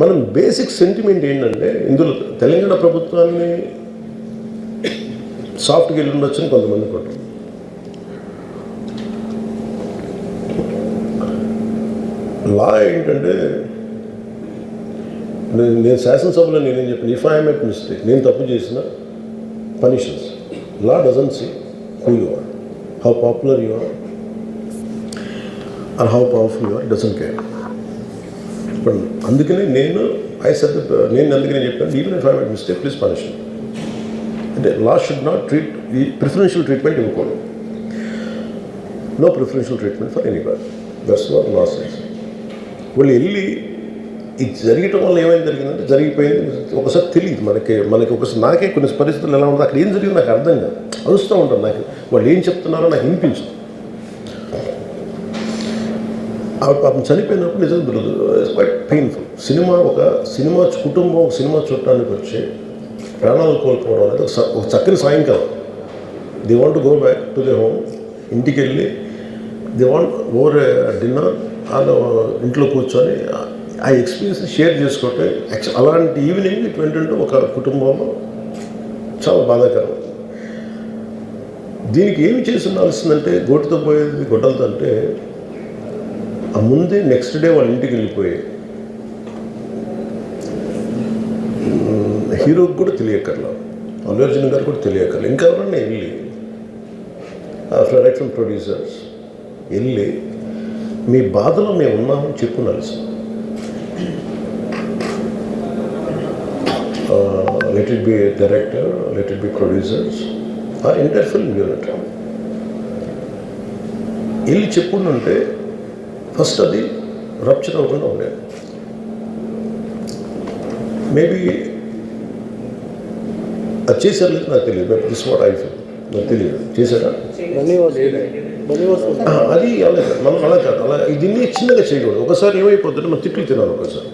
మనం basic sentiment ఏంటంటే ఇందులో తెలంగాణ ప్రభుత్వాన్ని సాఫ్ట్గా వెళ్ళి ఉండొచ్చని కొంతమంది కొట్టారు. లా ఏంటంటే నేను శాసనసభలో నేనేం చెప్పాను, ఇఫ్ ఐ మేక్ మిస్టేక్, నేను తప్పు చేసిన punishments. Law doesn't see who you are, how popular you are or how powerful you are, doesn't care. ఇప్పుడు అందుకనే నేను అందుకనే చెప్పాను, even if I make mistake please punish. అంటే లా షుడ్ నాట్ ట్రీట్ ఈ ప్రిఫరెన్షియల్ ట్రీట్మెంట్ ఇవ్వకూడదు. No preferential treatment for anybody. That's what law says. వాళ్ళు వెళ్ళి ఇది జరగటం వల్ల ఏమైంది జరిగిందంటే జరిగిపోయింది. ఒకసారి తెలియదు మనకి ఒకసారి నాకే కొన్ని పరిస్థితులు ఎలా ఉంటుంది, అక్కడ ఏం జరిగింది నాకు అర్థం కాదు, అరుస్తూ ఉంటాను. నాకు వాళ్ళు ఏం చెప్తున్నారో నాకు వినిపించదు. పాపం చనిపోయినప్పుడు నిజంగా క్వైట్ పెయిన్ఫుల్. సినిమా కుటుంబం ఒక సినిమా చూడటానికి వచ్చి ప్రాణాలు కోల్పోవడం అనేది ఒక చక్కని సాయంకాలం. They want go back to they home. ఇంటికి వెళ్ళి దే వాంట్ ఓవర్ డిన్నర్ ఇంట్లో కూర్చొని ఆ ఎక్స్పీరియన్స్ షేర్ చేసుకుంటే అలాంటి ఈవినింగ్ ఏంటంటే ఒక కుటుంబంలో చాలా బాధాకరం. దీనికి ఏమి చేసి ఉండాల్సిందంటే గోటితో పోయేది గొడ్డలతో అంటే ఆ ముందే నెక్స్ట్ డే వాళ్ళ ఇంటికి వెళ్ళిపోయి హీరోకి కూడా తెలియకర్లా, అల్లు అర్జున్ గారు కూడా తెలియకర్లా, ఇంకా ఎవరన్నా వెళ్ళి డైరెక్టర్ ప్రొడ్యూసర్స్ వెళ్ళి మీ బాధలో మేము ఉన్నామని చెప్పుకోవాల్సి. Let it be director, let it be producers, ఆ ఎంటైర్ ఫిల్మ్ యూనిట్ వెళ్ళి చెప్పుకుంటుంటే ఫస్ట్ అది రప్చర్ అవ్వకుండా ఉండేది. మేబీ అది చేశారు లేదు నాకు తెలియదు, but this what I feel. నాకు తెలియదు చేశారా అది. అలా మనం అలా కాదు, అలా దీన్ని చిన్నగా చేయకూడదు. ఒకసారి ఏమైపోతుందంటే మనం తిట్లు తినాలి ఒకసారి.